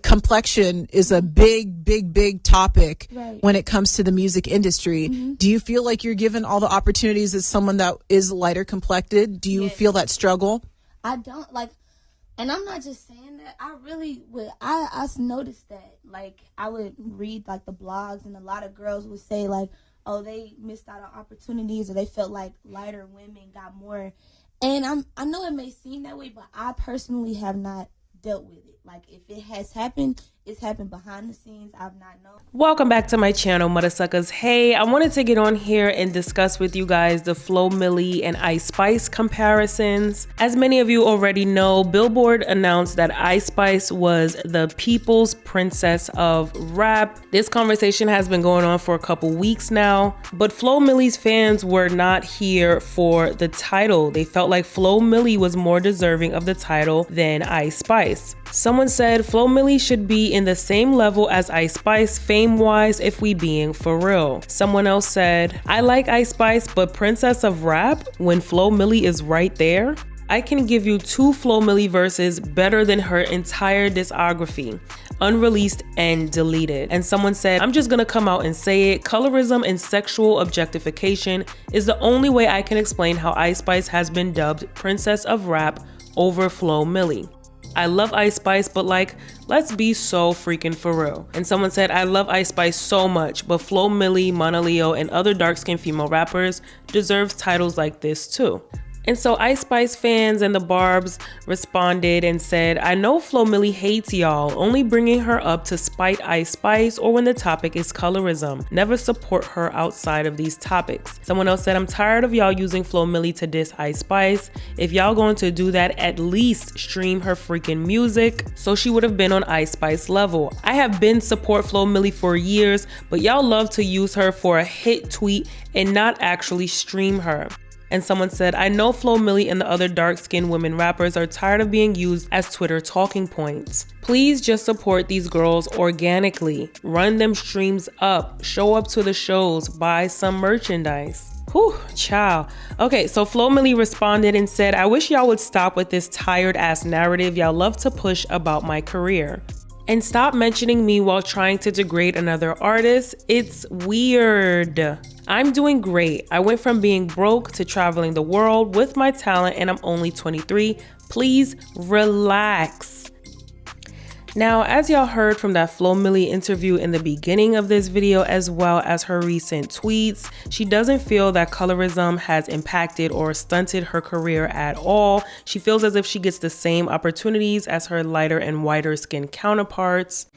complexion is a big topic when it comes to the music industry. Do you feel like you're given all the opportunities as someone that is lighter complected? Do you feel that struggle? I don't like, and I'm not just saying that. I really would. I noticed that. Like, I would read like the blogs, and a lot of girls would say like, oh, they missed out on opportunities, or they felt like lighter women got more. And I know it may seem that way, but I personally have not dealt with it. Like, if it has happened, it's happened behind the scenes. I've not known. Welcome back to my channel, Mother Suckers. Hey, I wanted to get on here and discuss with you guys the Flo Milli and Ice Spice comparisons. As many of you already know, Billboard announced that Ice Spice was the people's princess of rap. This conversation has been going on for a couple weeks now, but Flo Milli's fans were not here for the title. They felt like Flo Milli was more deserving of the title than Ice Spice. Someone said Flo Milli should be in the same level as Ice Spice fame-wise, if we being for real. Someone else said, I like Ice Spice, but princess of rap when Flo Milli is right there? I can give you 2 Flo Milli verses better than her entire discography, unreleased and deleted. And someone said, I'm just gonna come out and say it, colorism and sexual objectification is the only way I can explain how Ice Spice has been dubbed princess of rap over Flo Milli. I love Ice Spice, but like, let's be so freaking for real. And someone said, I love Ice Spice so much, but Flo Milli, Mana Leo, and other dark-skinned female rappers deserve titles like this too. And so Ice Spice fans and the Barbs responded and said, I know Flo Milli hates y'all, only bringing her up to spite Ice Spice or when the topic is colorism. Never support her outside of these topics. Someone else said, I'm tired of y'all using Flo Milli to diss Ice Spice. If y'all going to do that, at least stream her freaking music so she would have been on Ice Spice level. I have been support Flo Milli for years, but y'all love to use her for a hit tweet and not actually stream her. And someone said, I know Flo Milli and the other dark-skinned women rappers are tired of being used as Twitter talking points. Please just support these girls organically. Run them streams up. Show up to the shows. Buy some merchandise. Whew, child. Okay, so Flo Milli responded and said, I wish y'all would stop with this tired-ass narrative y'all love to push about my career. And stop mentioning me while trying to degrade another artist. It's weird. I'm doing great. I went from being broke to traveling the world with my talent, and I'm only 23. Please relax. Now, as y'all heard from that Flo Milli interview in the beginning of this video, as well as her recent tweets, she doesn't feel that colorism has impacted or stunted her career at all. She feels as if she gets the same opportunities as her lighter and whiter skinned counterparts.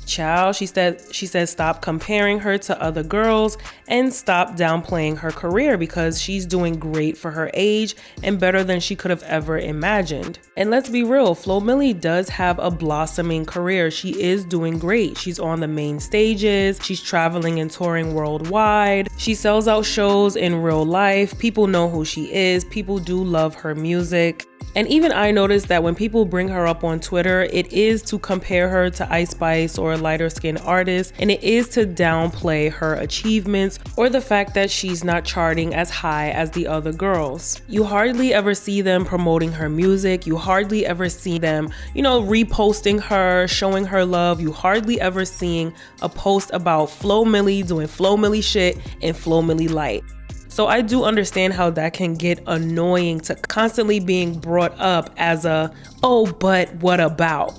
Child, she said stop comparing her to other girls and stop downplaying her career because she's doing great for her age and better than she could have ever imagined. And let's be real, Flo Milli does have a blossoming career. She is doing great. She's on the main stages. She's traveling and touring worldwide. She sells out shows in real life. People know who she is. People do love her music. And even I noticed that when people bring her up on Twitter, it is to compare her to Ice Spice or a lighter skinned artist, and it is to downplay her achievements or the fact that she's not charting as high as the other girls. You hardly ever see them promoting her music. You hardly ever see them, reposting her, showing her love. You hardly ever seeing a post about Flo Milli doing Flo Milli shit and Flo Milli light. So I do understand how that can get annoying to constantly being brought up as oh, but what about?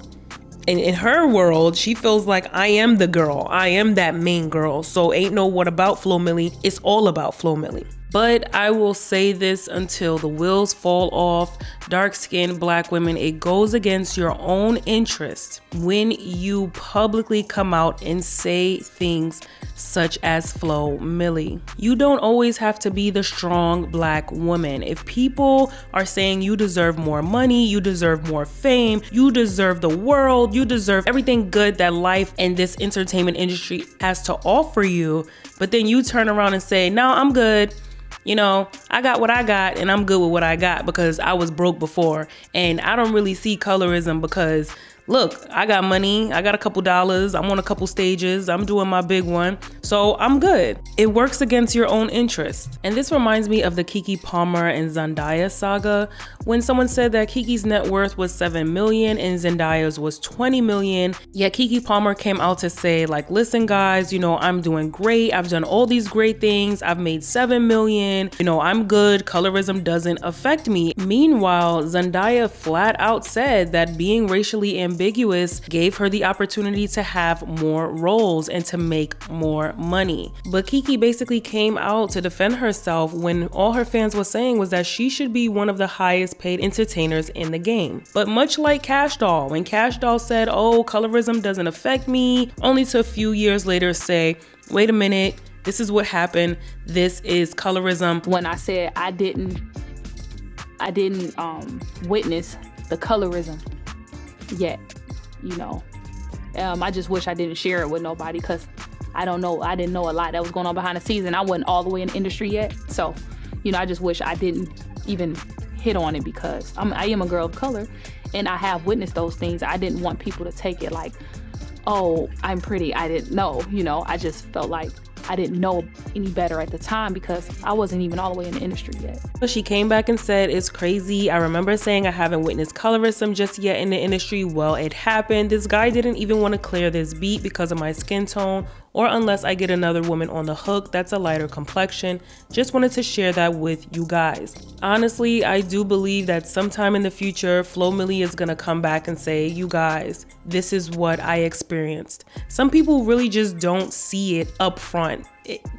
And in her world, she feels like I am the girl. I am that main girl. So ain't no what about Flo Milli. It's all about Flo Milli. But I will say this until the wheels fall off. Dark-skinned Black women, it goes against your own interest when you publicly come out and say things such as Flo Milli. You don't always have to be the strong Black woman. If people are saying you deserve more money, you deserve more fame, you deserve the world, you deserve everything good that life and this entertainment industry has to offer you, but then you turn around and say, no, I'm good. I got what I got and I'm good with what I got because I was broke before. And I don't really see colorism because look, I got money, I got a couple dollars, I'm on a couple stages, I'm doing my big one, so I'm good. It works against your own interest. And this reminds me of the Keke Palmer and Zendaya saga, when someone said that Keke's net worth was 7 million and Zendaya's was 20 million, yet Keke Palmer came out to say, like, listen guys, you know, I'm doing great, I've done all these great things, I've made 7 million, you know, I'm good, colorism doesn't affect me. Meanwhile, Zendaya flat out said that being racially ambiguous gave her the opportunity to have more roles and to make more money. But Keke basically came out to defend herself when all her fans were saying was that she should be one of the highest paid entertainers in the game. But much like Kash Doll, when Kash Doll said, oh, colorism doesn't affect me, only to a few years later say, wait a minute, this is what happened, this is colorism. When I said I didn't witness the colorism yet, you know, I just wish I didn't share it with nobody, because I didn't know a lot that was going on behind the scenes, and I wasn't all the way in the industry yet. So, you know, I just wish I didn't even hit on it, because I am a girl of color and I have witnessed those things. I didn't want people to take it like, oh, I'm pretty, I didn't know, you know. I just felt like I didn't know any better at the time, because I wasn't even all the way in the industry yet. She came back and said, it's crazy. I remember saying I haven't witnessed colorism just yet in the industry. Well, it happened. This guy didn't even want to clear this beat because of my skin tone, or unless I get another woman on the hook that's a lighter complexion. Just wanted to share that with you guys. Honestly, I do believe that sometime in the future, Flo Milli is gonna come back and say, you guys, this is what I experienced. Some people really just don't see it up front.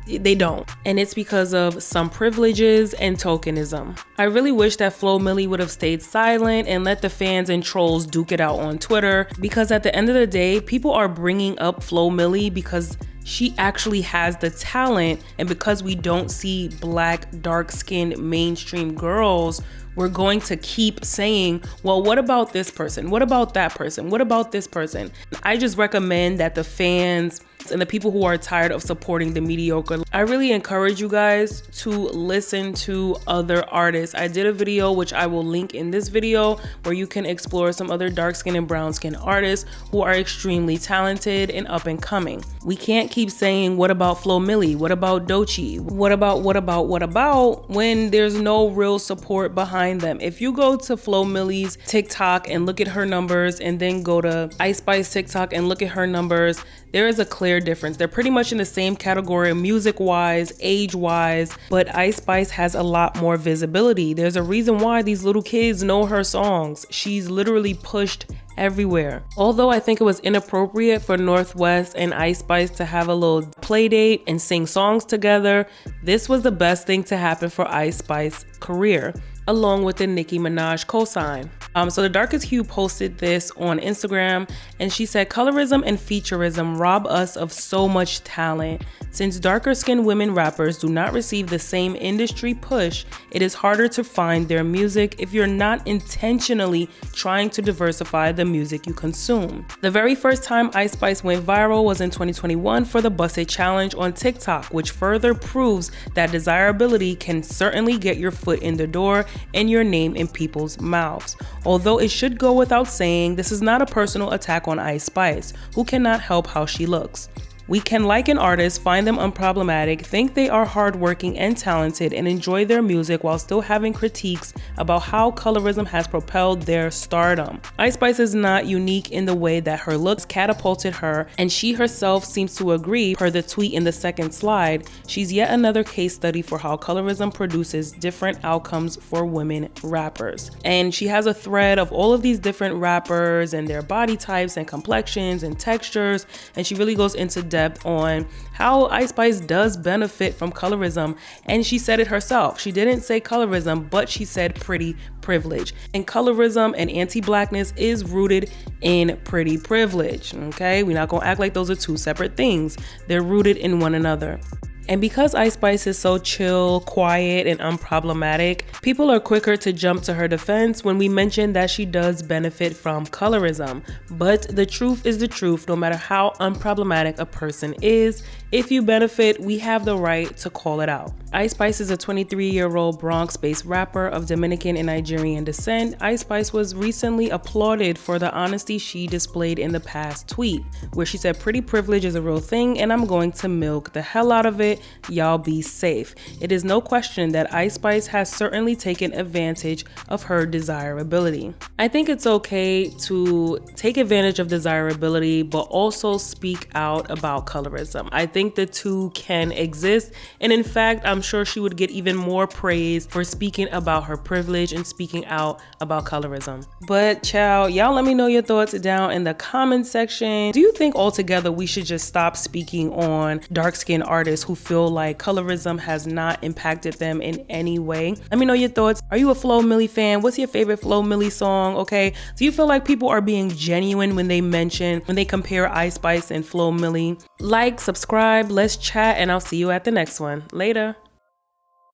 They don't. And it's because of some privileges and tokenism. I really wish that Flo Milli would have stayed silent and let the fans and trolls duke it out on Twitter, because at the end of the day, people are bringing up Flo Milli because she actually has the talent, and because we don't see black, dark-skinned mainstream girls, we're going to keep saying, well, what about this person? What about that person? What about this person? I just recommend that the fans and the people who are tired of supporting the mediocre, I really encourage you guys to listen to other artists. I did a video, which I will link in this video, where you can explore some other dark skin and brown skin artists who are extremely talented and up and coming. We can't keep saying, what about Flo Milli? What about Doechii? What about, when there's no real support behind them. If you go to Flo Milli's TikTok and look at her numbers, and then go to Ice Spice TikTok and look at her numbers, there is a clear difference. They're pretty much in the same category music-wise, age-wise, but Ice Spice has a lot more visibility. There's a reason why these little kids know her songs. She's literally pushed everywhere. Although I think it was inappropriate for North West and Ice Spice to have a little play date and sing songs together, this was the best thing to happen for Ice Spice's career, along with the Nicki Minaj cosign. So the Darkest Hue posted this on Instagram, and she said, colorism and featureism rob us of so much talent. Since darker skinned women rappers do not receive the same industry push, it is harder to find their music if you're not intentionally trying to diversify the music you consume. The very first time Ice Spice went viral was in 2021 for the Bust It Challenge on TikTok, which further proves that desirability can certainly get your foot in the door and your name in people's mouths. Although it should go without saying, this is not a personal attack on Ice Spice, who cannot help how she looks. We can like an artist, find them unproblematic, think they are hardworking and talented, and enjoy their music while still having critiques about how colorism has propelled their stardom. Ice Spice is not unique in the way that her looks catapulted her, and she herself seems to agree. Per the tweet in the second slide, she's yet another case study for how colorism produces different outcomes for women rappers. And she has a thread of all of these different rappers and their body types and complexions and textures, and she really goes into depth on how Ice Spice does benefit from colorism. And she said it herself. She didn't say colorism, but she said pretty privilege. And colorism and anti-blackness is rooted in pretty privilege. Okay, we're not gonna act like those are two separate things. They're rooted in one another. And because Ice Spice is so chill, quiet, and unproblematic, people are quicker to jump to her defense when we mention that she does benefit from colorism. But the truth is the truth, no matter how unproblematic a person is. If you benefit, we have the right to call it out. Ice Spice is a 23-year-old Bronx-based rapper of Dominican and Nigerian descent. Ice Spice was recently applauded for the honesty she displayed in the past tweet, where she said, "Pretty privilege is a real thing and I'm going to milk the hell out of it. Y'all be safe." It is no question that Ice Spice has certainly taken advantage of her desirability. I think it's okay to take advantage of desirability, but also speak out about colorism. I think the two can exist, and in fact, I'm sure she would get even more praise for speaking about her privilege and speaking out about colorism. But child, y'all let me know your thoughts down in the comment section. Do you think altogether we should just stop speaking on dark-skinned artists who feel like colorism has not impacted them in any way? Let me know your thoughts. Are you a Flo Milli fan? What's your favorite Flo Milli song? Okay, do you feel like people are being genuine when they compare Ice Spice and Flo Milli? Like, subscribe, let's chat, and I'll see you at the next one. Later.